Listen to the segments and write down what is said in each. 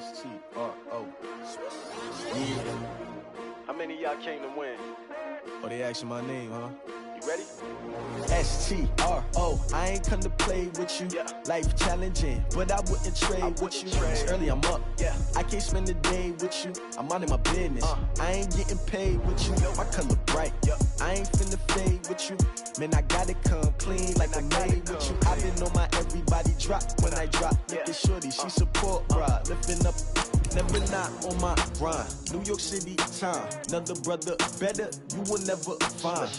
S-T-R-O. Yeah. How many of y'all came to win? Oh, they asking my name, huh? You ready? S-T-R-O. I ain't come to play with you. Yeah. Life challenging, but I wouldn't trade with you. It's early, I'm up. Yeah. I can't spend the day with you. I'm minding my business. I ain't getting paid with you. My color bright. I ain't finna fade with you. Man, I gotta come clean like I'm made with you. I been on my everybody drop when I drop. Look at shorty, she support ride. Lifting up, never not on my grind. New York City time. Another brother better, you will never find.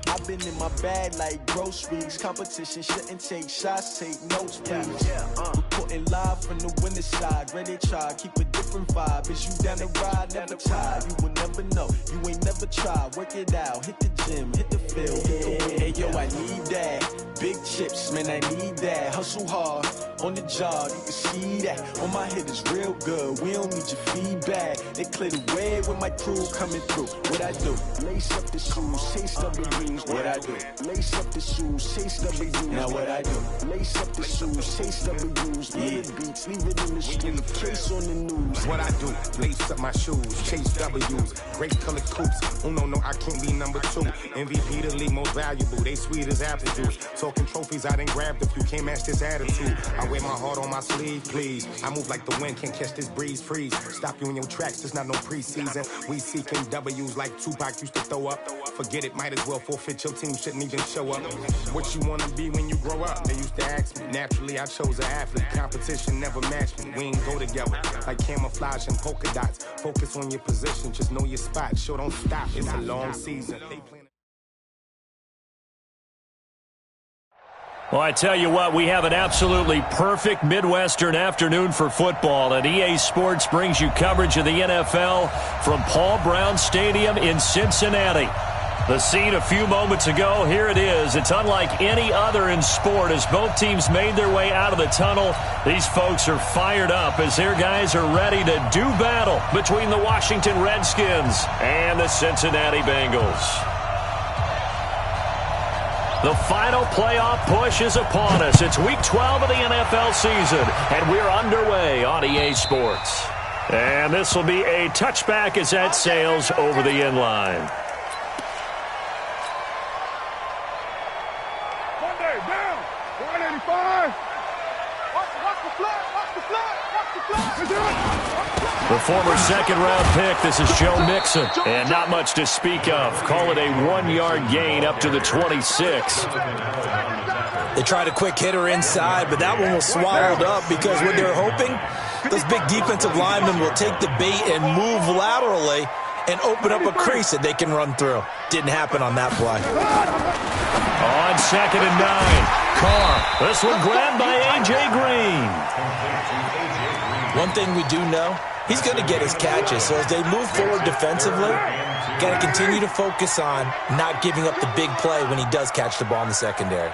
I've been in my bag like groceries. Competition shouldn't take shots, take notes, please. Reporting live from the winning side. Ready to try, keep a different vibe. Is you down the ride, never tired. You will never know, you ain't never tried. Work it out, hit the gym, hit the field, hit the wind. Hey yo, I need that. Big chips, man, I need that. Hustle hard, on the job, you can see that. On my head is real good, we don't need your feedback. They clear the way with my crew coming through. What I do? Lace up the shoes, chase W's. What I do? Lace up the shoes, chase W's. Now what I do? Lace up the shoes, chase W's. Leave it beats, leave it in the street. Case on the news. What I do? Lace up my shoes, chase W's. Great colored coops. Oh no, I can't be number 2. MVP the league most valuable. They sweet as apple juice. Talking trophies, I done grabbed a few. Can't match this attitude. I wear my heart on my sleeve, please. I move like the wind, can't catch this breeze. Freeze. Stop you in your tracks. There's not no preseason. We seeking W's like Tupac used to throw up. Forget it, might as well forfeit. Your team shouldn't even show up. What you wanna be when you grow up? They used to ask me. Naturally, I chose an athlete. Competition never matched me. We ain't go together like camouflage and polka dots. Focus on your position, just know your spot. Sure, don't stop. It's a long season. Well, I tell you what, we have an absolutely perfect Midwestern afternoon for football, and EA Sports brings you coverage of the NFL from Paul Brown Stadium in Cincinnati. The scene a few moments ago, here it is. It's unlike any other in sport as both teams made their way out of the tunnel. These folks are fired up as their guys are ready to do battle between the Washington Redskins and the Cincinnati Bengals. The final playoff push is upon us. It's Week 12 of the NFL season, and we're underway on EA Sports. And this will be a touchback as that sails over the end line. Monday, down, 185. Watch the flag, watch the flag, watch the flag. The former second-round pick, this is Joe Mixon. And not much to speak of. Call it a 1-yard gain up to the 26. They tried a quick hitter inside, but that one was swallowed up because what they're hoping, those big defensive linemen will take the bait and move laterally and open up a crease that they can run through. Didn't happen on that play. On 2nd and 9. Carr. This one grabbed by A.J. Green. One thing we do know, he's going to get his catches. So as they move forward defensively, got to continue to focus on not giving up the big play when he does catch the ball in the secondary.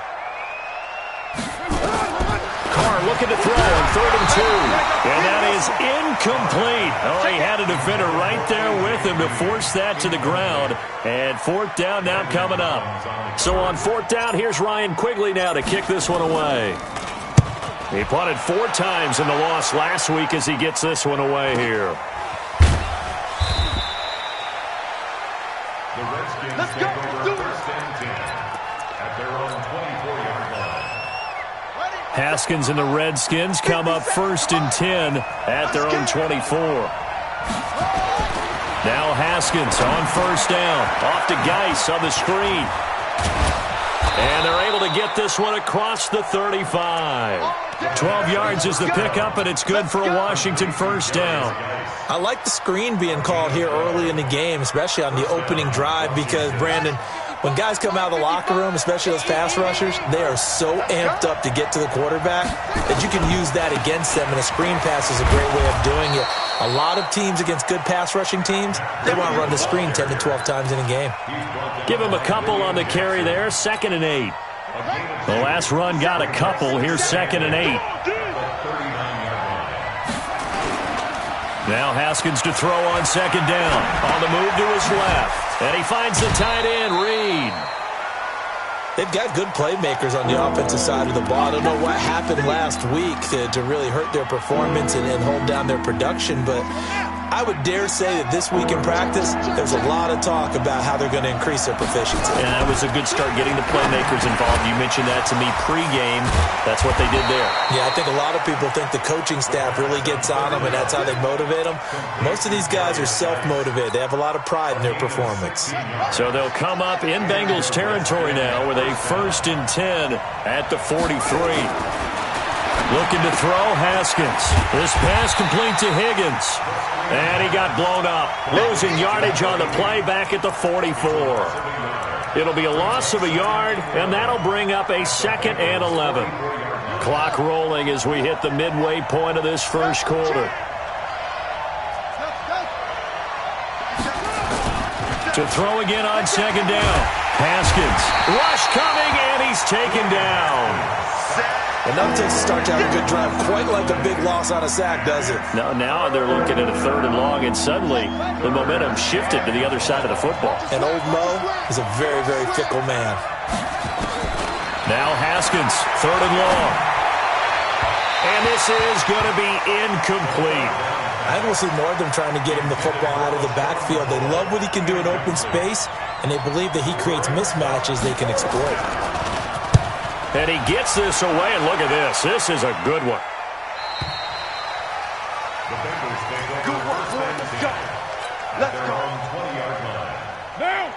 Carr looking to throw on 3rd and 2. And that is incomplete. Oh, he had a defender right there with him to force that to the ground. And 4th down now coming up. So on 4th down, here's Ryan Quigley now to kick this one away. He punted 4 times in the loss last week as he gets this one away here. The Redskins take over 1st and 10 at their own 24-yard line. Haskins and the Redskins come up 1st and 10 at their own 24. Now Haskins on 1st down. Off to Geis on the screen. And they're able to get this one across the 35. 12 yards is the pickup, and it's good for a Washington 1st down. I like the screen being called here early in the game, especially on the opening drive, because, Brandon, when guys come out of the locker room, especially those pass rushers, they are so amped up to get to the quarterback that you can use that against them, and a screen pass is a great way of doing it. A lot of teams against good pass rushing teams, they want to run the screen 10 to 12 times in a game. Give him a couple on the carry there, 2nd and 8. The last run got a couple. Here's 2nd and 8. Now Haskins to throw on 2nd down. On the move to his left. And he finds the tight end, Reed. They've got good playmakers on the offensive side of the ball. I don't know what happened last week to really hurt their performance and hold down their production, but I would dare say that this week in practice, there's a lot of talk about how they're going to increase their proficiency. And that was a good start getting the playmakers involved. You mentioned that to me pregame. That's what they did there. Yeah, I think a lot of people think the coaching staff really gets on them, and that's how they motivate them. Most of these guys are self-motivated. They have a lot of pride in their performance. So they'll come up in Bengals territory now with a 1st and 10 at the 43. Looking to throw, Haskins. This pass complete to Higgins. And he got blown up. Losing yardage on the play back at the 44. It'll be a loss of a yard, and that'll bring up a 2nd and 11. Clock rolling as we hit the midway point of this first quarter. To throw again on 2nd down. Haskins. Rush coming, and he's taken down. Enough to start out a good drive, quite like a big loss on a sack, does it? Now they're looking at a 3rd and long, and suddenly the momentum shifted to the other side of the football. And old Mo is a very, very fickle man. Now Haskins, 3rd and long. And this is going to be incomplete. I think we'll see more of them trying to get him the football out of the backfield. They love what he can do in open space, and they believe that he creates mismatches they can exploit. And he gets this away, and look at this. This is a good one. The Bengals take over first and 10 at their own 20-yard line.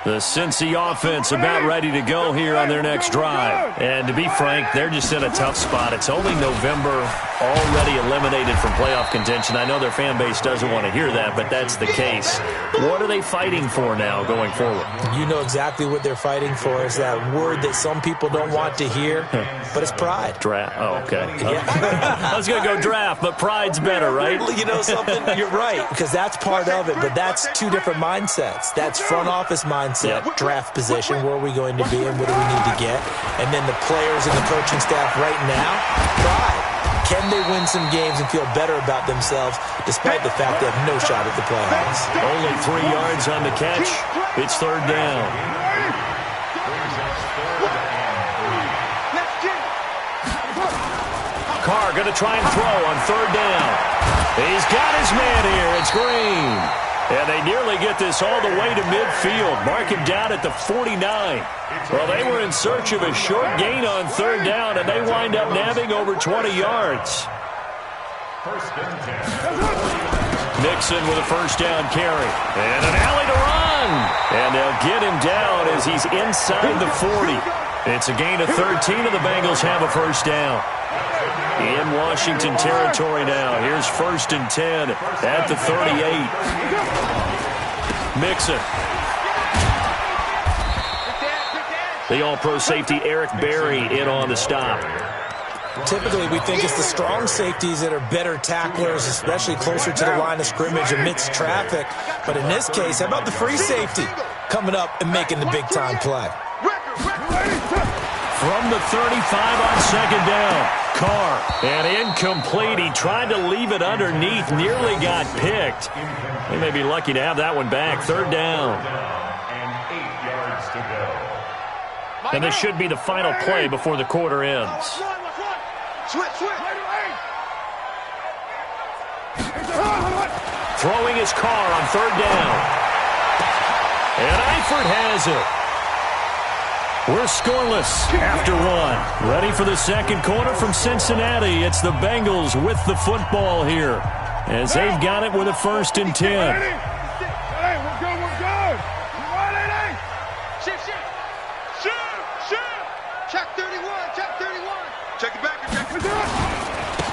The Cincy offense about ready to go here on their next drive. And to be frank, they're just in a tough spot. It's only November, already eliminated from playoff contention. I know their fan base doesn't want to hear that, but that's the case. What are they fighting for now going forward? You know exactly what they're fighting for. Is that word that some people don't want to hear, but it's pride. Draft. Oh, okay. Yeah. I was going to go draft, but pride's better, right? You know something? You're right, because that's part of it, but that's two different mindsets. That's front office mindset, draft position, where are we going to be and what do we need to get? And then the players and the coaching staff right now, pride. Can they win some games and feel better about themselves despite the fact they have no shot at the playoffs? Only 3 yards on the catch. It's 3rd down. Carr going to try and throw on 3rd down. He's got his man here. It's Green. And they nearly get this all the way to midfield. Mark him down at the 49. Well, they were in search of a short gain on 3rd down, and they wind up nabbing over 20 yards. First and 10. Mixon with a 1st down carry. And an alley to run. And they'll get him down as he's inside the 40. It's a gain of 13, and the Bengals have a 1st down. In Washington territory now. Here's 1st and 10 at the 38. Mixon. The all-pro safety Eric Berry in on the stop. Typically, we think it's the strong safeties that are better tacklers, especially closer to the line of scrimmage amidst traffic. But in this case, how about the free safety coming up and making the big-time play? From the 35 on 2nd down. Carr, and incomplete. He tried to leave it underneath, nearly got picked. They may be lucky to have that one back. 3rd down. And 8 yards to go. And this should be the final play before the quarter ends. Throwing his Carr on 3rd down. And Eifert has it. We're scoreless after 1. Ready for the second quarter from Cincinnati. It's the Bengals with the football here as they've got it with a 1st and 10. Hey, we're good, we're good. You ready? Shoot. Check 31, check 31. Check it back, check it back.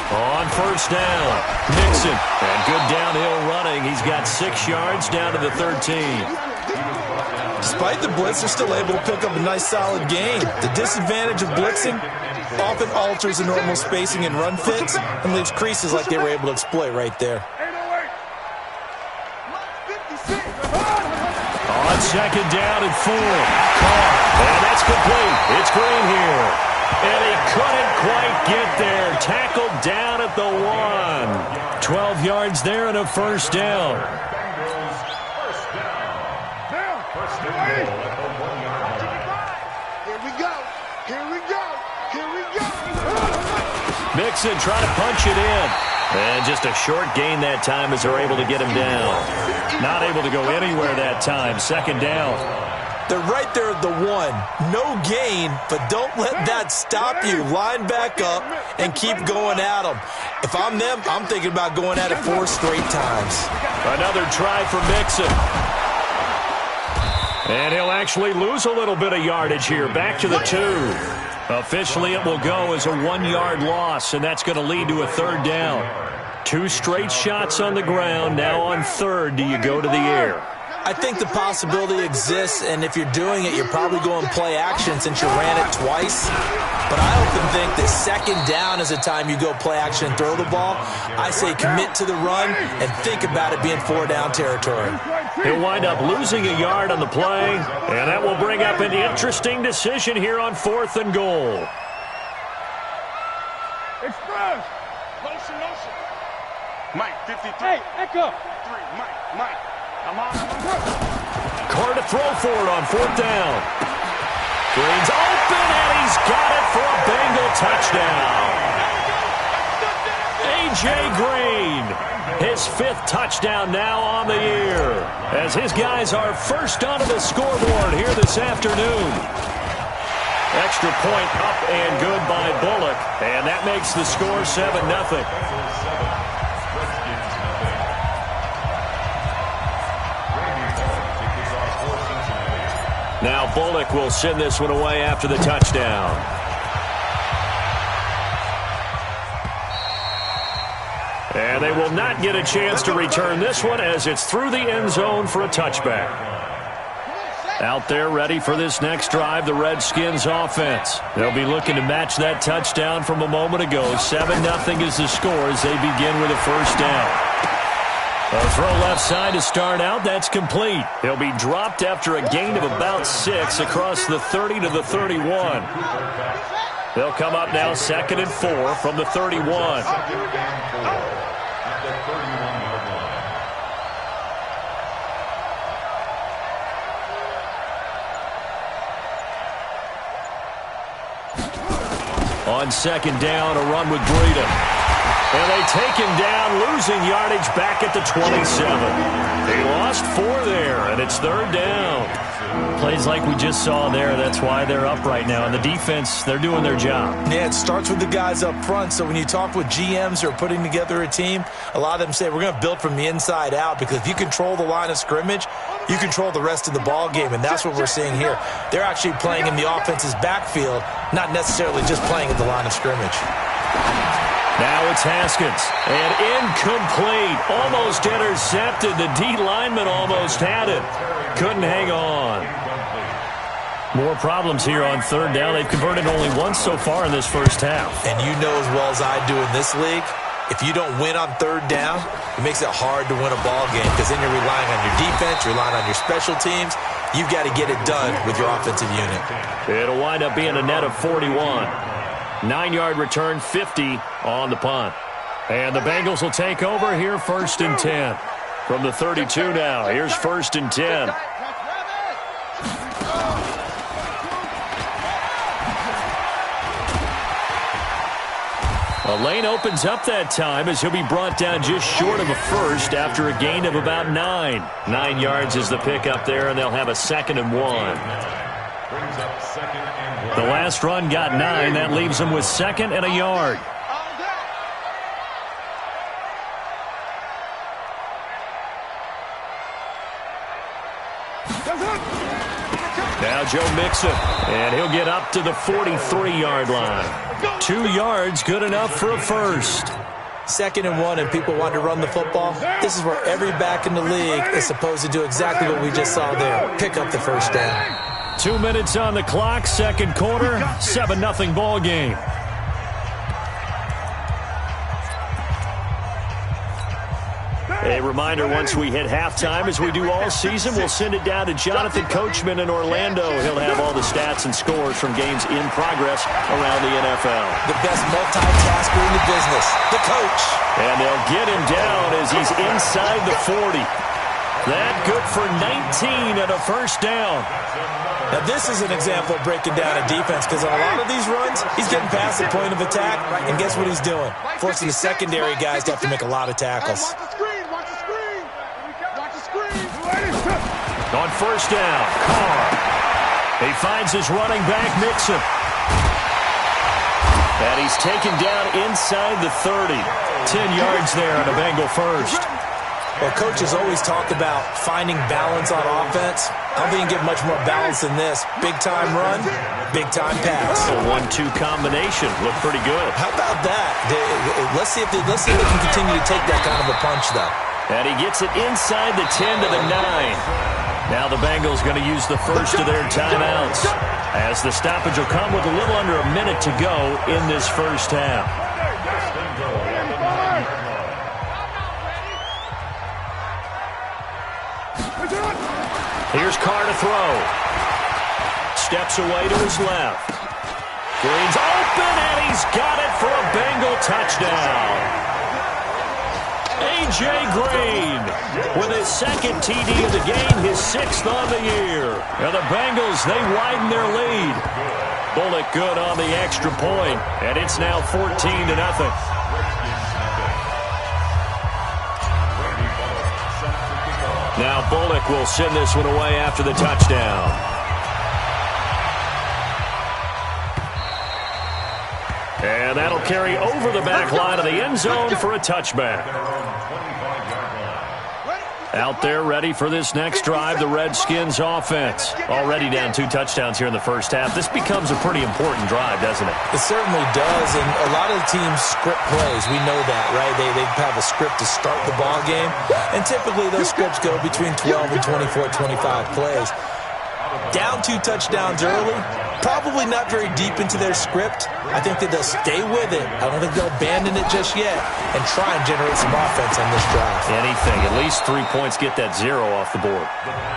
On 1st down, Mixon. And good downhill running. He's got 6 yards down to the 13. Despite the blitz, they're still able to pick up a nice, solid gain. The disadvantage of blitzing often alters the normal spacing and run fits and leaves creases like they were able to exploit right there. On 2nd down and 4. Carr. And that's complete. It's Green here. And he couldn't quite get there. Tackled down at the 1. 12 yards there and a 1st down. Here we go. Mixon trying to punch it in. And just a short gain that time as they're able to get him down. Not able to go anywhere that time. Second down. They're right there at the 1. No gain, but don't let that stop you. Line back up and keep going at them. If I'm them, I'm thinking about going at it 4 straight times. Another try for Mixon. And he'll actually lose a little bit of yardage here. Back to the 2. Officially, it will go as a 1-yard loss, and that's going to lead to a third down. 2 straight shots on the ground. Now on third, do you go to the air? I think the possibility exists, and if you're doing it, you're probably going play action since you ran it twice. But I often think that second down is the time you go play action and throw the ball. I say commit to the run and think about it being 4-down territory. He'll wind up losing a yard on the play, and that will bring up an interesting decision here on 4th and goal. Express. Motion. Mike, 53. Hey, Echo. 3, Mike. Come on. Carr to throw for it on 4th down. Green's open, and he's got it for a Bengal touchdown. A.J. Green, his 5th touchdown now on the year, as his guys are first onto the scoreboard here this afternoon. Extra point up and good by Bullock, and that makes the score 7-0. Now Bullock will send this one away after the touchdown. And they will not get a chance to return this one as it's through the end zone for a touchback. Out there ready for this next drive, the Redskins offense. They'll be looking to match that touchdown from a moment ago. 7-0 is the score as they begin with a first down. A throw left side to start out. That's complete. He'll be dropped after a gain of about 6 across the 30 to the 31. They'll come up now 2nd and 4 from the 31. On 2nd down, a run with Breida. And they take him down, losing yardage back at the 27. They lost 4 there, and it's 3rd down. Plays like we just saw there, that's why they're up right now. And the defense, they're doing their job. Yeah, it starts with the guys up front. So when you talk with GMs who are putting together a team, a lot of them say we're going to build from the inside out, because if you control the line of scrimmage, you control the rest of the ball game, and that's what we're seeing here. They're actually playing in the offense's backfield, not necessarily just playing at the line of scrimmage. Now it's Haskins, and incomplete, almost intercepted. The D lineman almost had it, couldn't hang on. More problems here on 3rd down. They've converted only once so far in this first half. And you know as well as I do in this league, if you don't win on 3rd down, it makes it hard to win a ball game, because then you're relying on your defense, you're relying on your special teams. You've got to get it done with your offensive unit. It'll wind up being a net of 41. 9-yard return, 50 on the punt. And the Bengals will take over here 1st and 10. From the 32 now, here's 1st and 10. A lane opens up that time as he'll be brought down just short of a first after a gain of about 9. 9 yards is the pickup there, and they'll have a 2nd and 1. The last run got 9. That leaves them with 2nd and a yard. Now Joe Mixon, and he'll get up to the 43-yard line. 2 yards, good enough for a first. 2nd and 1, and people want to run the football. This is where every back in the league is supposed to do exactly what we just saw there. Pick up the first down. 2 minutes on the clock, 2nd quarter, 7-0 ball game. A reminder, once we hit halftime, as we do all season, we'll send it down to Jonathan Coachman in Orlando. He'll have all the stats and scores from games in progress around the NFL. The best multitasker in the business, the coach. And they'll get him down as he's inside the 40. That good for 19 and a first down. Now, this is an example of breaking down a defense because on a lot of these runs, he's getting past the point of attack, and guess what he's doing? Forcing the secondary guys to have to make a lot of tackles. Watch the screen. Watch the screen. Watch the screen. On first down, Carr. He finds his running back, Mixon. And he's taken down inside the 30. 10 yards there on a Bengal first. Well, coaches always talk about finding balance on offense. I don't think you can get much more balance than this. Big-time run, big-time pass. A 1-2 combination. Looked pretty good. How about that? Let's see if they can continue to take that kind of a punch, though. And he gets it inside the 10 to the 9. Now the Bengals going to use the first of their timeouts, as the stoppage will come with a little under a minute to go in this first half. Here's Carr to throw. Steps away to his left. Green's open, and he's got it for a Bengal touchdown. A.J. Green with his second TD of the game, his 6th on the year. Now the Bengals, they widen their lead. Bullock good on the extra point, and it's now 14-0. Now Bullock will send this one away after the touchdown. And that'll carry over the back line of the end zone for a touchback. Out there ready for this next drive, the Redskins offense. Already down 2 touchdowns here in the first half. This becomes a pretty important drive, doesn't it? It certainly does, and a lot of the teams script plays. We know that, right? They have a script to start the ball game, and typically those scripts go between 12 and 24, 25 plays. Down 2 touchdowns early, probably not very deep into their script. I think that they'll stay with it. I don't think they'll abandon it just yet and try and generate some offense on this drive. Anything. At least 3 points, get that 0 off the board.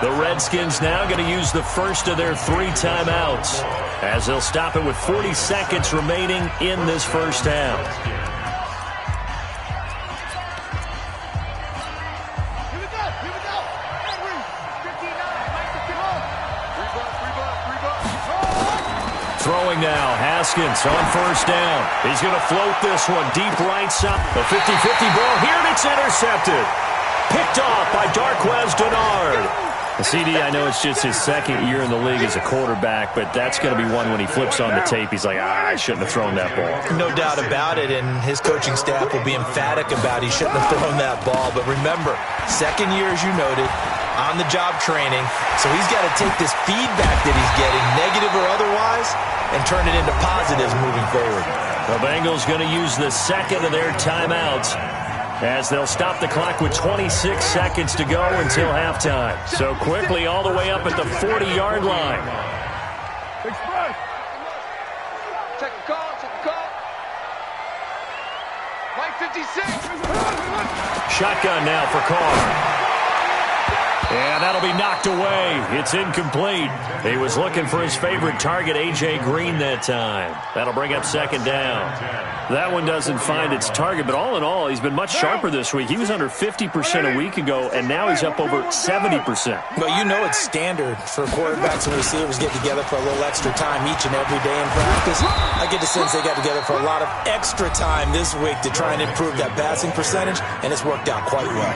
The Redskins now going to use the first of their 3 timeouts, as they'll stop it with 40 seconds remaining in this first half. Throwing now, Haskins on first down. He's going to float this one deep right side. A 50-50 ball here, and it's intercepted. Picked off by Darquez Denard. The CD, I know it's just his 2nd year in the league as a quarterback, but that's going to be one when he flips on the tape. He's like, I shouldn't have thrown that ball. No doubt about it, and his coaching staff will be emphatic about he shouldn't have thrown that ball. But remember, 2nd year, as you noted, on-the-job training, so he's got to take this feedback that he's getting, negative or otherwise, and turn it into positives moving forward. The Bengals going to use the 2nd of their timeouts, as they'll stop the clock with 26 seconds to go until halftime. So quickly all the way up at the 40-yard line. Check the call, check the call. Right 56. Shotgun now for Carr. And that'll be knocked away. It's incomplete. He was looking for his favorite target, A.J. Green, that time. That'll bring up 2nd down. That one doesn't find its target, but all in all, he's been much sharper this week. He was under 50% a week ago, and now he's up over 70%. Well, you know it's standard for quarterbacks and receivers get together for a little extra time each and every day in practice. I get the sense they got together for a lot of extra time this week to try and improve that passing percentage, and it's worked out quite well.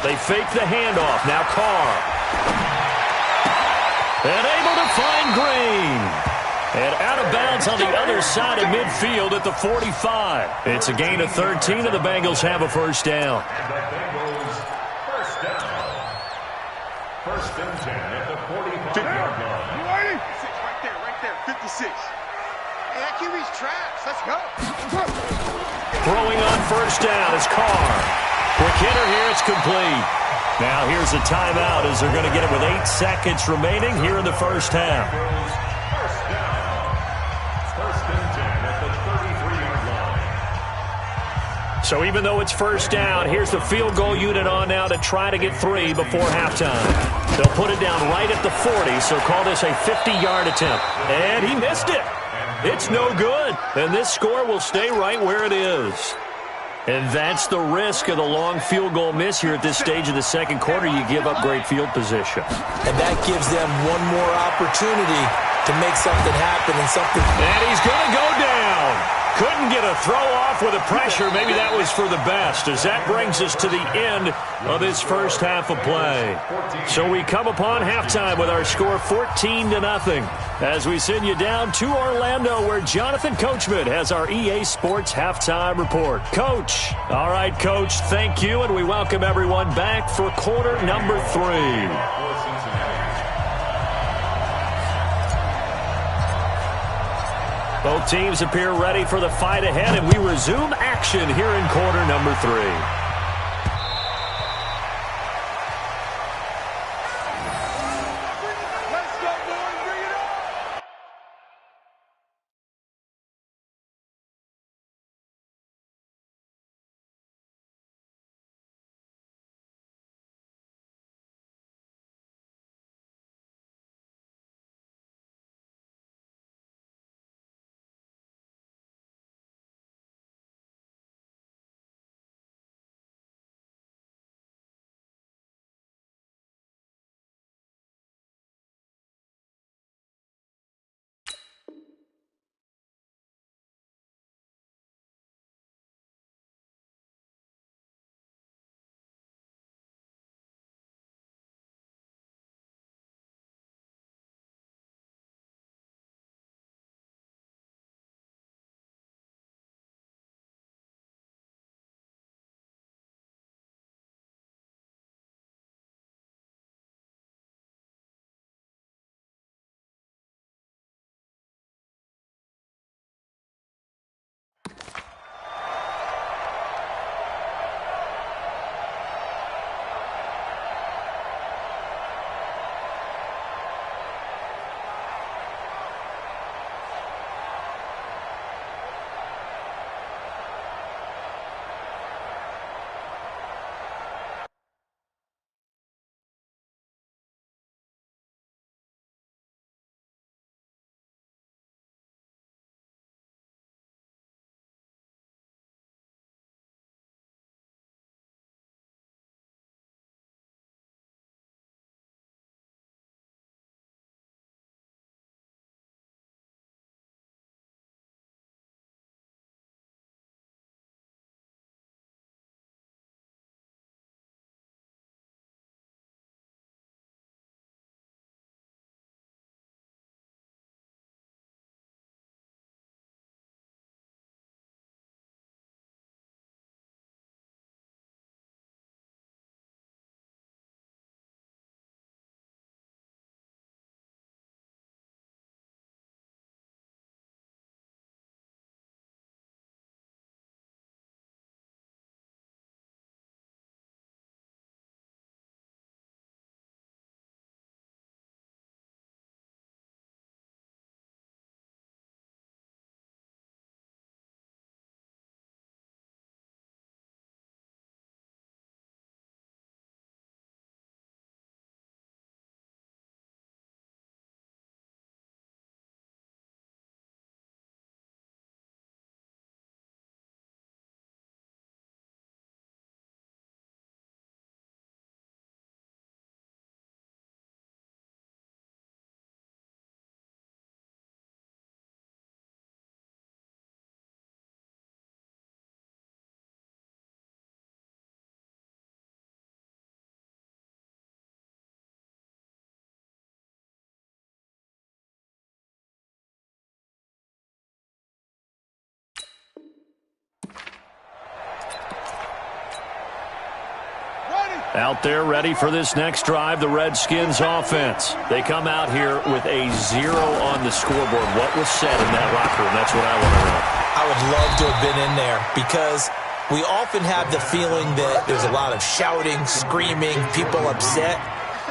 They fake the handoff. Now Carr. And able to find Green. And out of bounds on the other side of midfield at the 45. It's a gain of 13, and the Bengals have a first down. First and 10 at the 45-yard line. You ready? Right there, 56. Hey, that QB's trash. Let's go. Throwing on first down is Carr. Quick hitter here, it's complete. Now here's a timeout as they're going to get it with 8 seconds remaining here in the first half. First down. First and 10 at the 33-yard line. So even though it's first down, here's the field goal unit on now to try to get 3 before halftime. They'll put it down right at the 40, so call this a 50-yard attempt. And he missed it. It's no good. And this score will stay right where it is. And that's the risk of the long field goal miss here at this stage of the second quarter. You give up great field position. And that gives them one more opportunity to make something happen and something. And he's going to go down. Couldn't get a throw off with the pressure. Maybe that was for the best, as that brings us to the end of this first half of play. So we come upon halftime with our score 14-0 as we send you down to Orlando, where Jonathan Coachman has our EA Sports halftime report. Coach. All right, Coach, thank you, and we welcome everyone back for quarter number 3. Both teams appear ready for the fight ahead, and we resume action here in quarter number 3. Out there ready for this next drive, the Redskins offense. They come out here with a 0 on the scoreboard. What was said in that locker room? That's what I want to know. I would love to have been in there, because we often have the feeling that there's a lot of shouting, screaming, people upset.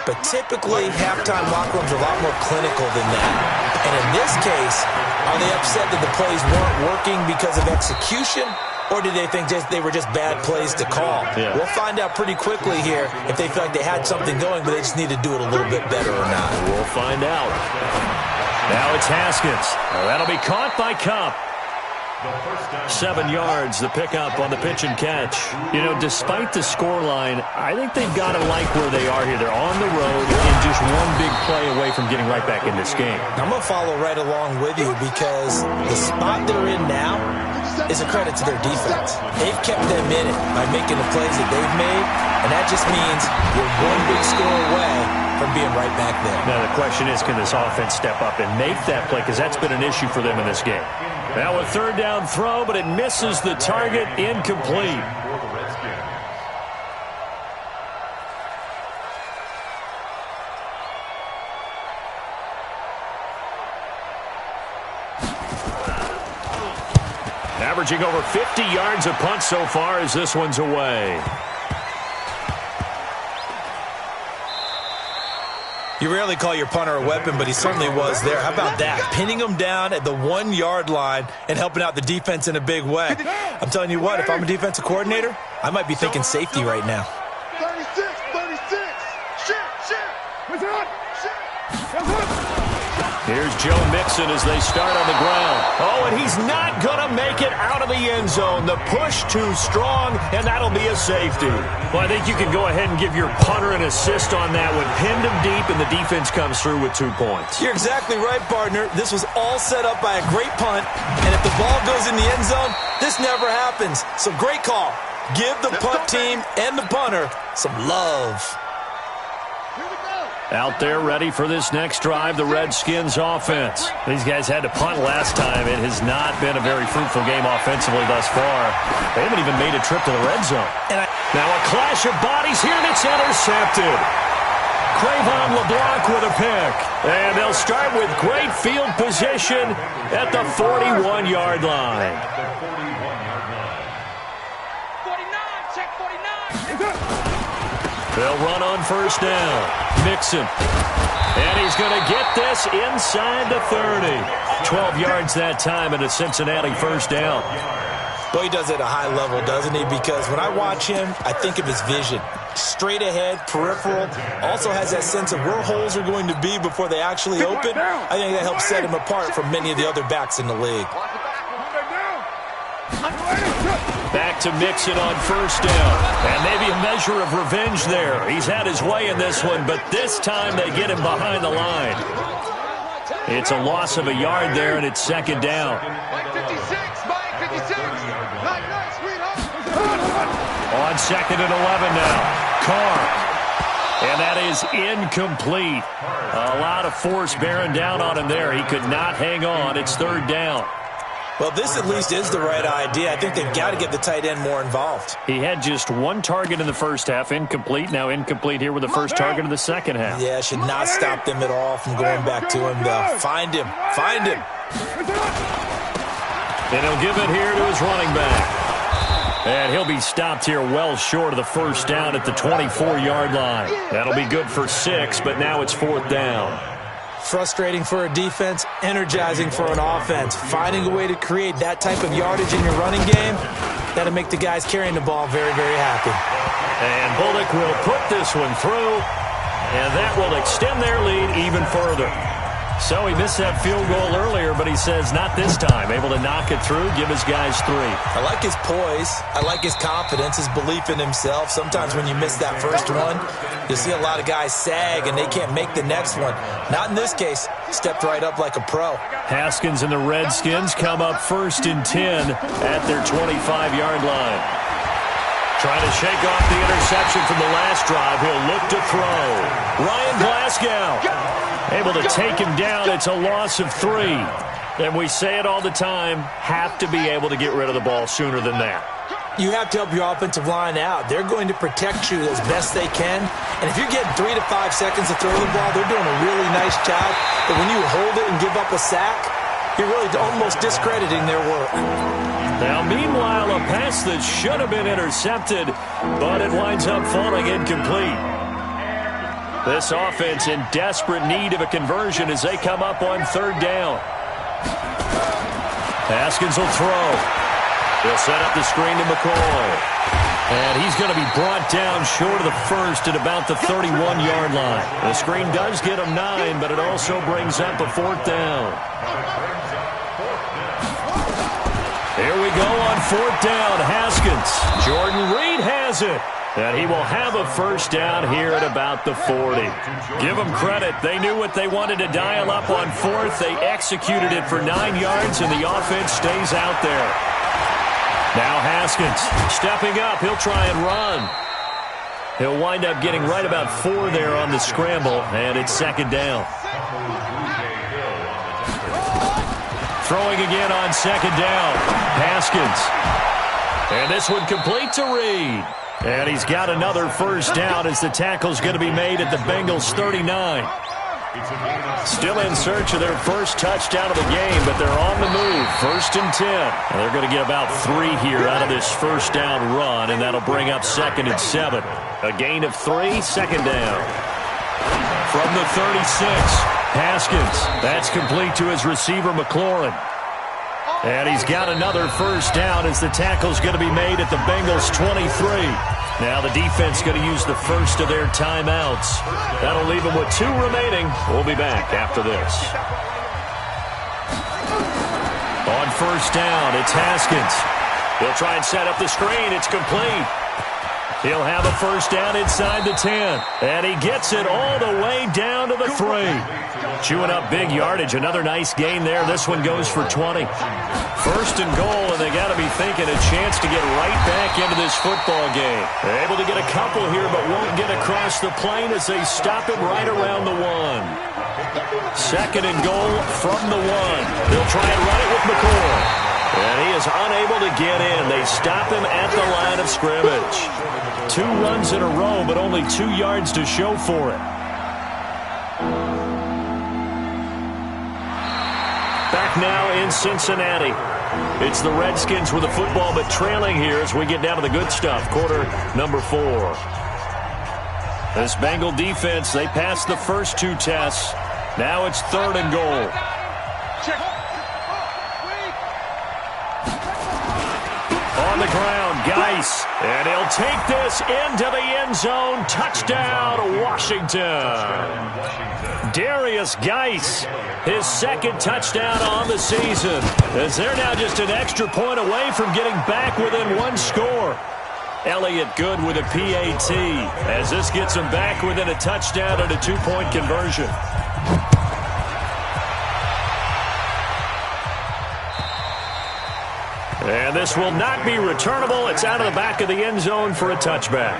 But typically, halftime locker rooms are a lot more clinical than that. And in this case, are they upset that the plays weren't working because of execution? or did they think they were just bad plays to call? Yeah. We'll find out pretty quickly here if they feel like they had something going, but they just need to do it a little bit better or not. We'll find out. Now it's Haskins. That'll be caught by Cup. 7 yards, the pickup on the pitch and catch. You know, despite the scoreline, I think they've got to like where they are here. They're on the road and just one big play away from getting right back in this game. I'm going to follow right along with you because the spot they're in now is a credit to their defense. They've kept them in it by making the plays that they've made, and that just means you're one big score away from being right back there. Now the question is, can this offense step up and make that play? Because that's been an issue for them in this game. Now a third down throw, but it misses the target, incomplete. Averaging over 50 yards a punt so far as this one's away. You rarely call your punter a weapon, but he certainly was there. How about that? Pinning him down at the 1-yard line and helping out the defense in a big way. I'm telling you what, if I'm a defensive coordinator, I might be thinking safety right now. 36, 36. Shit. Here's Joe Mixon as they start on the ground. Oh, and he's not going to make it out of the end zone. The push too strong, and that'll be a safety. Well, I think you can go ahead and give your punter an assist on that one. Pinned him deep, and the defense comes through with 2 points. You're exactly right, partner. This was all set up by a great punt, and if the ball goes in the end zone, this never happens. So great call. Give the punt team and the punter some love. Out there ready for this next drive, the Redskins offense. These guys had to punt last time. It has not been a very fruitful game offensively thus far. They haven't even made a trip to the red zone. Now a clash of bodies here, and it's intercepted. Cravon LeBlanc with a pick. And they'll start with great field position at the 41-yard line. 49, check 49. They'll run on first down. Mixon. And he's going to get this inside the 30. 12 yards that time and a Cincinnati first down. Well, he does it at a high level, doesn't he? Because when I watch him, I think of his vision. Straight ahead, peripheral. Also has that sense of where holes are going to be before they actually open. I think that helps set him apart from many of the other backs in the league. Back to Mixon on first down. And maybe a measure of revenge there. He's had his way in this one, but this time they get him behind the line. It's a loss of a yard there, and it's second down. Mike 56, Mike 56. Nice, sweetheart. On second and 11 now. Carr. And that is incomplete. A lot of force bearing down on him there. He could not hang on. It's third down. Well, this at least is the right idea. I think they've got to get the tight end more involved. He had just 1 target in the first half, incomplete. Now incomplete here with the first target of the second half. Yeah, should not stop them at all from going back to him, though. Find him. Find him. And he'll give it here to his running back. And he'll be stopped here well short of the first down at the 24-yard line. That'll be good for 6, but now it's fourth down. Frustrating for a defense, energizing for an offense. Finding a way to create that type of yardage in your running game, that'll make the guys carrying the ball very, very happy. And Bullock will put this one through, and that will extend their lead even further. So he missed that field goal earlier, but he says not this time. Able to knock it through, give his guys 3. I like his poise. I like his confidence, his belief in himself. Sometimes when you miss that first one, you see a lot of guys sag and they can't make the next one. Not in this case. Stepped right up like a pro. Haskins and the Redskins come up first and 10 at their 25-yard line. Trying to shake off the interception from the last drive. He'll look to throw. Ryan Glasgow able to take him down. It's a loss of 3. And we say it all the time, have to be able to get rid of the ball sooner than that. You have to help your offensive line out. They're going to protect you as best they can. And if you're getting 3 to 5 seconds to throw the ball, they're doing a really nice job. But when you hold it and give up a sack, you're really almost discrediting their work. Now, meanwhile, a pass that should have been intercepted, but it winds up falling incomplete. This offense in desperate need of a conversion as they come up on third down. Haskins will throw. They'll set up the screen to McCoy. And he's going to be brought down short of the first at about the 31-yard line. The screen does get him 9, but it also brings up a 4th down. Here we go on 4th down. Haskins. Jordan Reed has it. And he will have a 1st down here at about the 40. Give them credit. They knew what they wanted to dial up on 4th. They executed it for 9 yards, and the offense stays out there. Now Haskins stepping up. He'll try and run. He'll wind up getting right about 4 there on the scramble, and it's 2nd down. Throwing again on 2nd down. Haskins. And this one complete to Reed. And he's got another 1st down as the tackle's going to be made at the Bengals 39. Still in search of their first touchdown of the game, but they're on the move. 1st and 10. And they're going to get about 3 here out of this 1st down run, and that'll bring up 2nd and 7. A gain of 3, 2nd down. From the 36, Haskins. That's complete to his receiver, McLaurin. And he's got another 1st down as the tackle's going to be made at the Bengals 23. Now the defense going to use the first of their timeouts. That'll leave them with 2 remaining. We'll be back after this. On 1st down, it's Haskins. He'll try and set up the screen. It's complete. He'll have a 1st down inside the 10. And he gets it all the way down to the 3. Chewing up big yardage. Another nice gain there. This one goes for 20. 1st and goal, and they got to be thinking a chance to get right back into this football game. They're able to get a couple here, but won't get across the plane as they stop him right around the 1. 2nd and goal from the 1. They'll try and run it with McCoy. And he is unable to get in. They stop him at the line of scrimmage. 2 runs in a row, but only 2 yards to show for it. Back now in Cincinnati. It's the Redskins with the football, but trailing here as we get down to the good stuff. Quarter number 4. This Bengal defense, they passed the first 2 tests. Now it's 3rd and goal. On the ground, Geis. And he'll take this into the end zone. Touchdown, Washington. Darius Geis, his 2nd touchdown on the season, as they're now just an extra point away from getting back within 1 score. Elliott Good with a PAT, as this gets him back within a touchdown and a 2-point conversion. And this will not be returnable. It's out of the back of the end zone for a touchback.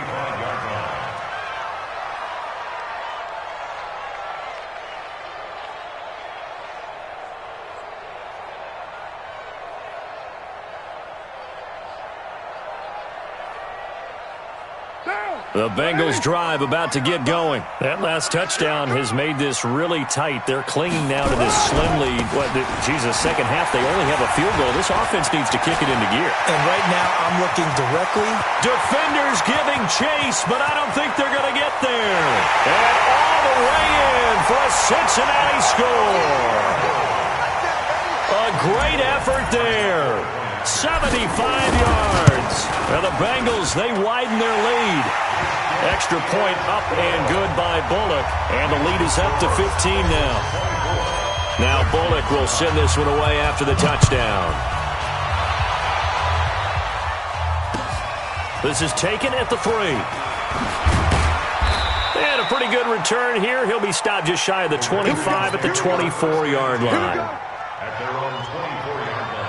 The Bengals drive about to get going. That last touchdown has made this really tight. They're clinging now to this slim lead. Second half, they only have a field goal. This offense needs to kick it into gear. And right now, I'm looking directly. Defenders giving chase, but I don't think they're going to get there. And all the way in for a Cincinnati score. A great effort there. 75 yards. Now the Bengals, they widen their lead. Extra point up and good by Bullock. And the lead is up to 15 now. Now Bullock will send this one away after the touchdown. This is taken at the 3. And a pretty good return here. He'll be stopped just shy of the 25 at the 24-yard line. At their own 24-yard line.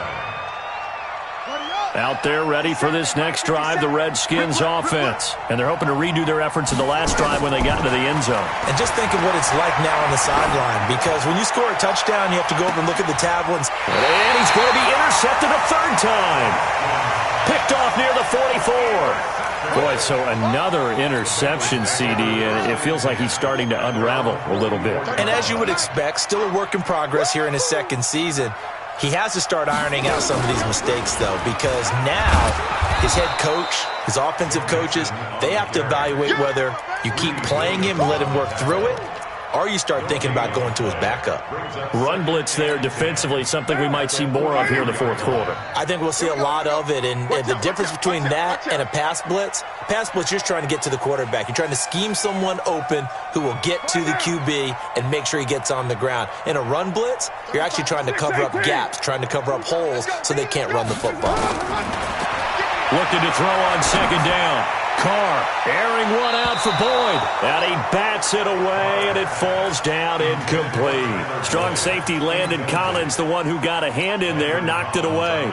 Out there ready for this next drive, the Redskins offense. And they're hoping to redo their efforts in the last drive when they got into the end zone. And just think of what it's like now on the sideline, because when you score a touchdown, you have to go over and look at the tablets. And he's going to be intercepted a 3rd time. Picked off near the 44. Boy, so another interception, CD, and it feels like he's starting to unravel a little bit. And as you would expect, still a work in progress here in his 2nd season. He has to start ironing out some of these mistakes, though, because now his head coach, his offensive coaches, they have to evaluate whether you keep playing him and let him work through it, or you start thinking about going to his backup. Run blitz there defensively, something we might see more of here in the fourth quarter. I think we'll see a lot of it, and the difference between that and a pass blitz, you're just trying to get to the quarterback. You're trying to scheme someone open who will get to the QB and make sure he gets on the ground. In a run blitz, you're actually trying to cover up gaps, trying to cover up holes so they can't run the football. Looking to throw on second down. Carr airing one out for Boyd. And he bats it away, and it falls down incomplete. Strong safety Landon Collins, the one who got a hand in there, knocked it away.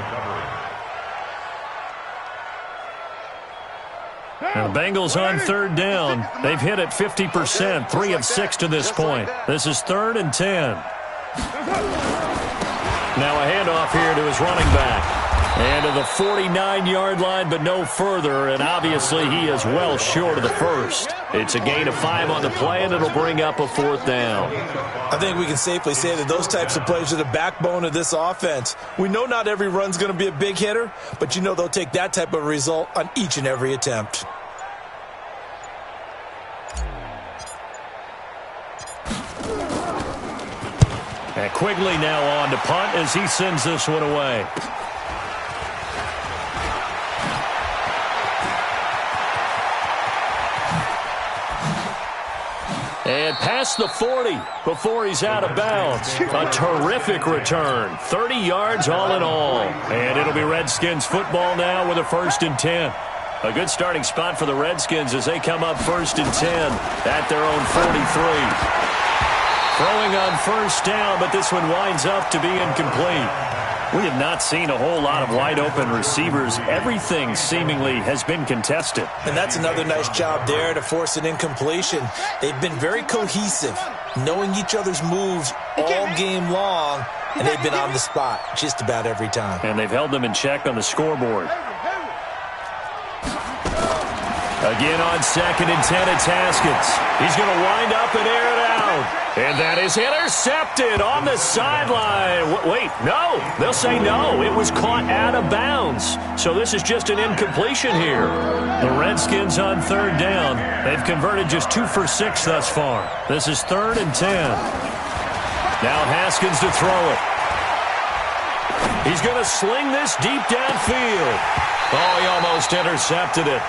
And the Bengals on third down. They've hit it 50%, 3 of 6 to this point. This is 3rd and 10. Now a handoff here to his running back. And to the 49-yard line, but no further, and obviously he is well short of the first. It's a gain of 5 on the play, and it'll bring up a 4th down. I think we can safely say that those types of plays are the backbone of this offense. We know not every run's going to be a big hitter, but you know they'll take that type of result on each and every attempt. And Quigley now on to punt as he sends this one away. And past the 40 before he's out of bounds. A terrific return. 30 yards all in all. And it'll be Redskins football now with a 1st and 10. A good starting spot for the Redskins as they come up 1st and 10 at their own 43. Throwing on first down, but this one winds up to be incomplete. We have not seen a whole lot of wide-open receivers. Everything seemingly has been contested. And that's another nice job there to force an incompletion. They've been very cohesive, knowing each other's moves all game long, and they've been on the spot just about every time. And they've held them in check on the scoreboard. Again on 2nd and 10, it's Haskins. He's going to wind up and air it out. And that is intercepted on the sideline. Wait, no. They'll say no. It was caught out of bounds. So this is just an incompletion here. The Redskins on 3rd down. They've converted just 2 for 6 thus far. This is 3rd and 10. Now Haskins to throw it. He's going to sling this deep downfield. Oh, he almost intercepted it.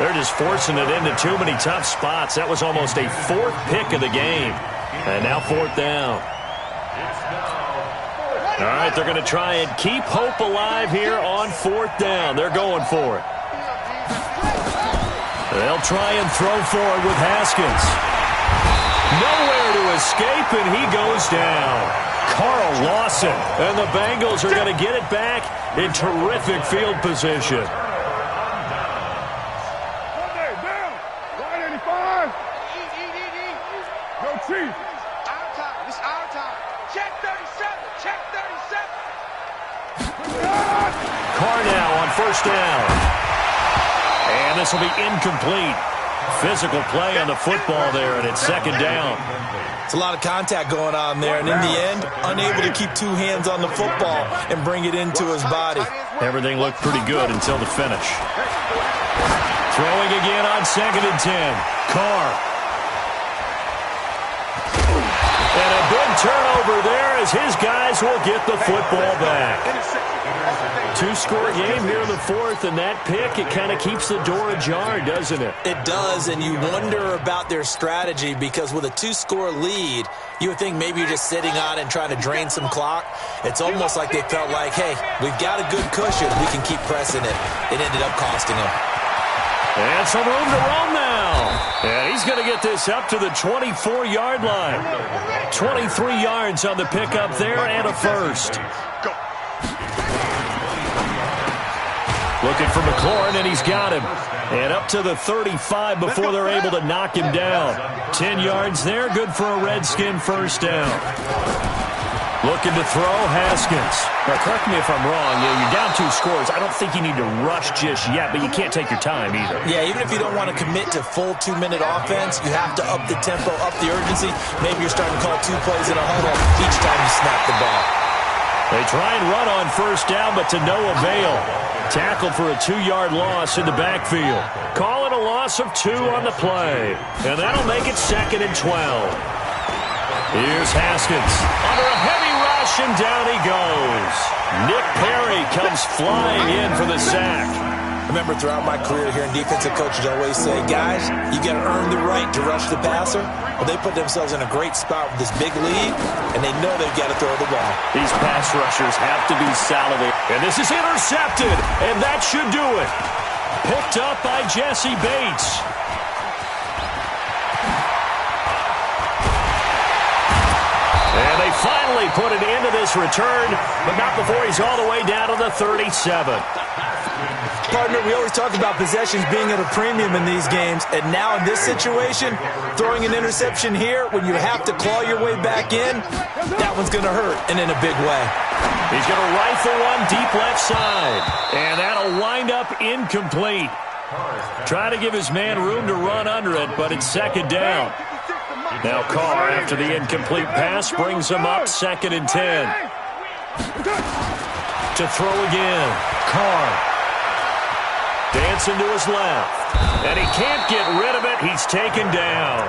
They're just forcing it into too many tough spots. That was almost a 4th pick of the game. And now 4th down. All right, they're going to try and keep hope alive here on 4th down. They're going for it. They'll try and throw forward with Haskins. Nowhere to escape, and he goes down. Carl Lawson. And the Bengals are going to get it back in terrific field position. Carr now on first down. And this will be incomplete. Physical play on the football there, and it's 2nd down. It's a lot of contact going on there, and in the end, unable to keep 2 hands on the football and bring it into his body. Everything looked pretty good until the finish. Throwing again on 2nd and 10. Carr. And a big turnover there as his guys will get the football back. 2-score game here in the 4th, and that pick, it kind of keeps the door ajar, doesn't it? It does, and you wonder about their strategy because with a 2-score lead, you would think maybe you're just sitting on it and trying to drain some clock. It's almost like they felt like, hey, we've got a good cushion. We can keep pressing it. It ended up costing them. And some room to roam now. And he's going to get this up to the 24-yard line. 23 yards on the pickup there and a first. Looking for McLaurin, and he's got him. And up to the 35 before they're able to knock him down. 10 yards there, good for a Redskin first down. Looking to throw, Haskins. Now, correct me if I'm wrong. You're down 2 scores. I don't think you need to rush just yet, but you can't take your time either. Yeah, even if you don't want to commit to full 2-minute offense, you have to up the tempo, up the urgency. Maybe you're starting to call 2 plays in a huddle each time you snap the ball. They try and run on first down, but to no avail. Tackled for a 2-yard loss in the backfield. Call it a loss of 2 on the play. And that'll make it 2nd and 12. Here's Haskins under a heavy rush, and down he goes. Nick Perry comes flying in for the sack. I remember throughout my career hearing defensive coaches always say, guys, you got to earn the right to rush the passer. Well, they put themselves in a great spot with this big lead, and they know they've got to throw the ball. These pass rushers have to be salivating. And this is intercepted, and that should do it. Picked up by Jesse Bates. And they finally put an end to this return, but not before he's all the way down to the 37. Partner, we always talk about possessions being at a premium in these games, and now in this situation, throwing an interception here when you have to claw your way back in, that one's going to hurt, and in a big way. He's going to rifle one deep left side, and that'll wind up incomplete. Try to give his man room to run under it, but it's second down. Now Carr, after the incomplete pass, brings him up 2nd and 10. To throw again, Carr. Dancing to his left. And he can't get rid of it. He's taken down.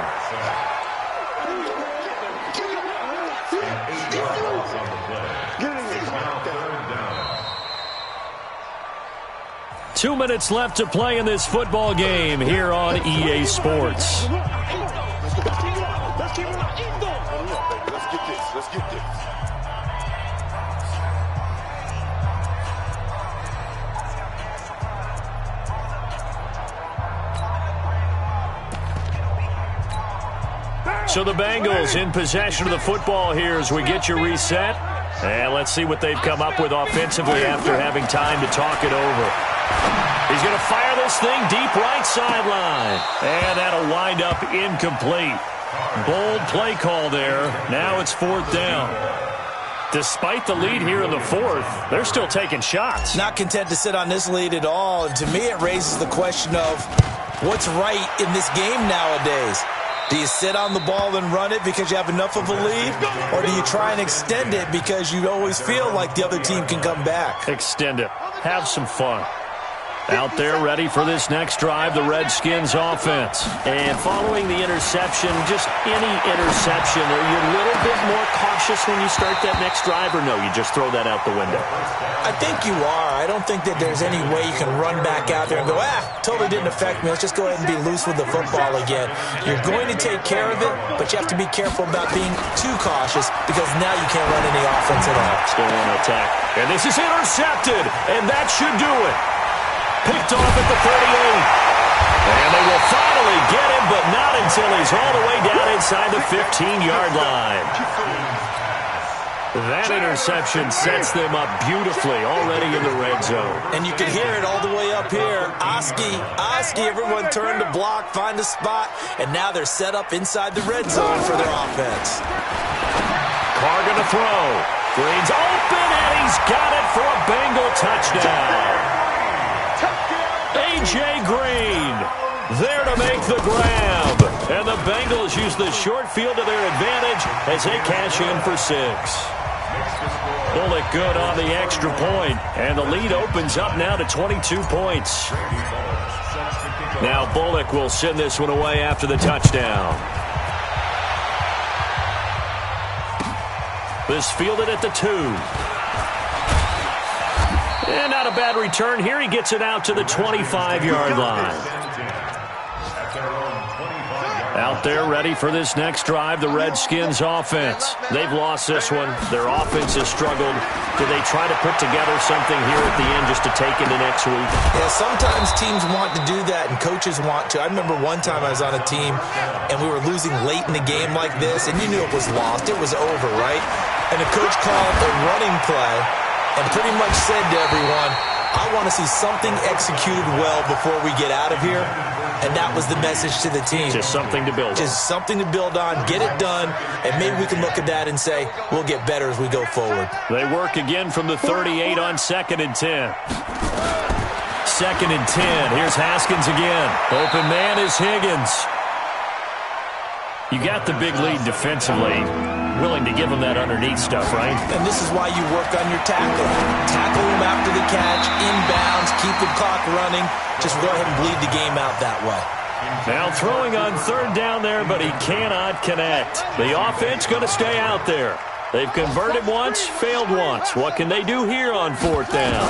Two minutes left to play in this football game here on EA Sports. Let's get this. So the Bengals in possession of the football here as we get you reset. And let's see what they've come up with offensively after having time to talk it over. He's going to fire this thing deep right sideline. And that'll wind up incomplete. Bold play call there. Now it's 4th down. Despite the lead here in the 4th, they're still taking shots. Not content to sit on this lead at all. And to me, it raises the question of what's right in this game nowadays. Do you sit on the ball and run it because you have enough of a lead? Or do you try and extend it because you always feel like the other team can come back? Extend it. Have some fun. Out there ready for this next drive, the Redskins offense. And following the interception, just any interception, are you a little bit more cautious when you start that next drive, or no, you just throw that out the window? I think you are. I don't think that there's any way you can run back out there and go, totally didn't affect me. Let's just go ahead and be loose with the football again. You're going to take care of it, but you have to be careful about being too cautious because now you can't run any offense at all. Still on attack. And this is intercepted, and that should do it. Picked off at the 38. And they will finally get him, but not until he's all the way down inside the 15-yard line. That interception sets them up beautifully already in the red zone. And you can hear it all the way up here. Oski, everyone turned to block, find a spot, and now they're set up inside the red zone for their offense. Carr going to throw. Green's open, and he's got it for a Bengal touchdown. A.J. Green there to make the grab. And the Bengals use the short field to their advantage as they cash in for 6. Bullock good on the extra point. And the lead opens up now to 22 points. Now Bullock will send this one away after the touchdown. This fielded at the 2. And not a bad return here. He gets it out to the 25-yard line. Out there ready for this next drive, the Redskins offense. They've lost this one. Their offense has struggled. Do they try to put together something here at the end just to take into next week? Yeah, sometimes teams want to do that and coaches want to. I remember one time I was on a team and we were losing late in the game like this, and you knew it was lost. It was over, right? And the coach called a running play and pretty much said to everyone, I want to see something executed well before we get out of here. And that was the message to the team. Just something to build on. Just something to build on, get it done, and maybe we can look at that and say, we'll get better as we go forward. They work again from the 38 on 2nd and 10. 2nd and 10. Here's Haskins again. Open man is Higgins. You got the big lead defensively. Willing to give him that underneath stuff, right? And this is why you work on your tackle. Tackle him after the catch, inbounds, keep the clock running. Just go ahead and bleed the game out that way. Now throwing on third down there, but he cannot connect. The offense going to stay out there. They've converted once, failed once. What can they do here on fourth down?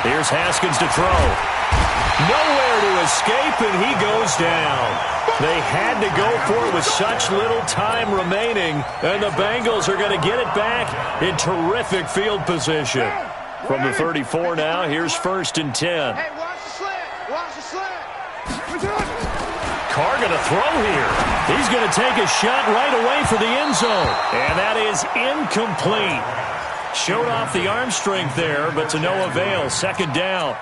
Here's Haskins to throw. Nowhere to escape, and he goes down. They had to go for it with such little time remaining, and the Bengals are going to get it back in terrific field position. From the 34 now, here's 1st and 10. Hey, watch the slant. Watch the slant. Carr going to throw here. He's going to take a shot right away for the end zone. And that is incomplete. Showed off the arm strength there, but to no avail. 2nd down.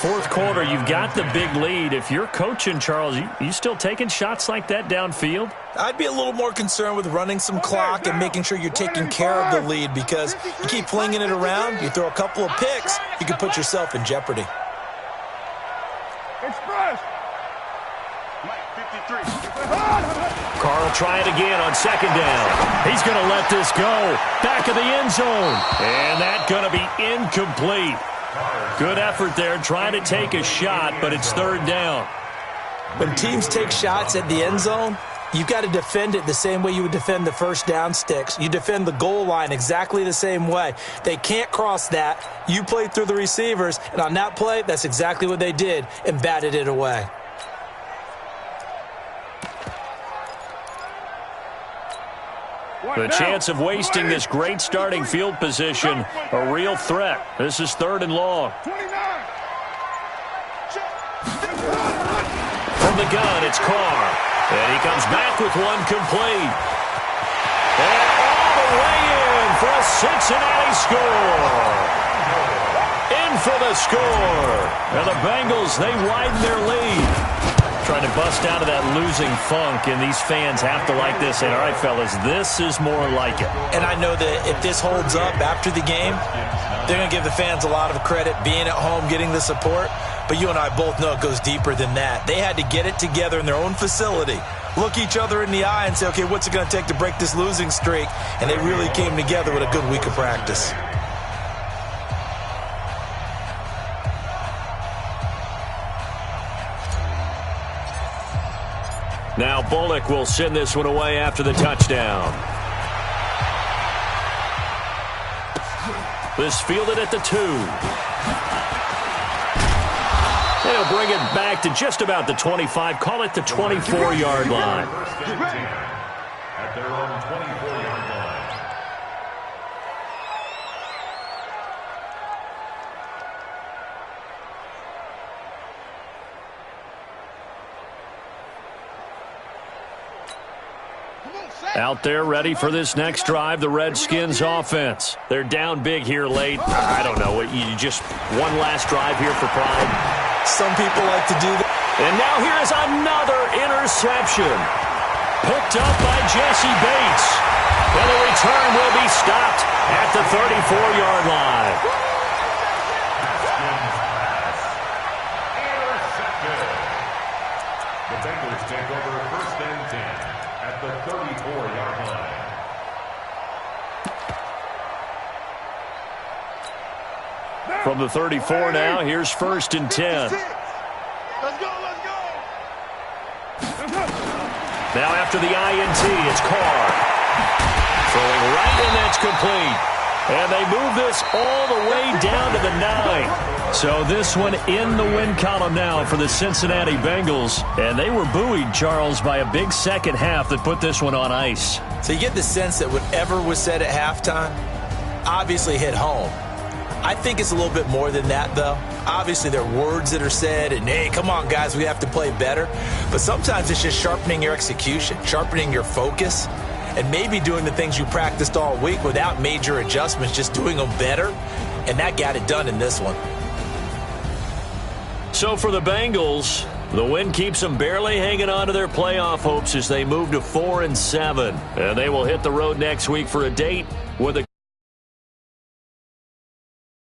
4th quarter, you've got the big lead. If you're coaching, Charles, you still taking shots like that downfield? I'd be a little more concerned with running some clock and making sure you're taking care of the lead, because you keep flinging it around, you throw a couple of picks, you can put yourself in jeopardy. Express. Carr will try it again on 2nd down. He's going to let this go. Back of the end zone. And that's going to be incomplete. Good effort there, trying to take a shot, but it's 3rd down. When teams take shots at the end zone, you've got to defend it the same way you would defend the first down sticks. You defend the goal line exactly the same way. They can't cross that. You play through the receivers, and on that play, that's exactly what they did and batted it away. The chance of wasting this great starting field position, a real threat. This is 3rd and long. From the gun, it's Carr. And he comes back with one complete. And all the way in for a Cincinnati score. In for the score. And the Bengals, they widen their lead. Trying to bust out of that losing funk, and these fans have to like this. And all right, fellas, this is more like it. And I know that if this holds up after the game, they're going to give the fans a lot of credit, being at home, getting the support. But you and I both know it goes deeper than that. They had to get it together in their own facility, look each other in the eye and say, okay, what's it going to take to break this losing streak? And they really came together with a good week of practice. Now Bullock will send this one away after the touchdown. This fielded at the 2. They'll bring it back to just about the 25. Call it the 24-yard line. At their own 24-yard line. Out there ready for this next drive, the Redskins offense. They're down big here late. I don't know. You just one last drive here for pride. Some people like to do that. And now here is another interception. Picked up by Jesse Bates. And the return will be stopped at the 34-yard line. Intercepted. The Bengals take over 1st and 10. At the 34-yard line. From the 34 now, here's 1st and 10. Let's go, let's go. Now after the INT, it's Carr. Throwing right, and that's complete. And they move this all the way down to the 9. So this one in the win column now for the Cincinnati Bengals. And they were buoyed, Charles, by a big second half that put this one on ice. So you get the sense that whatever was said at halftime obviously hit home. I think it's a little bit more than that, though. Obviously, there are words that are said, and, hey, come on, guys, we have to play better. But sometimes it's just sharpening your execution, sharpening your focus, and maybe doing the things you practiced all week without major adjustments, just doing them better. And that got it done in this one. So for the Bengals, the win keeps them barely hanging on to their playoff hopes as they move to 4-7. And they will hit the road next week for a date with a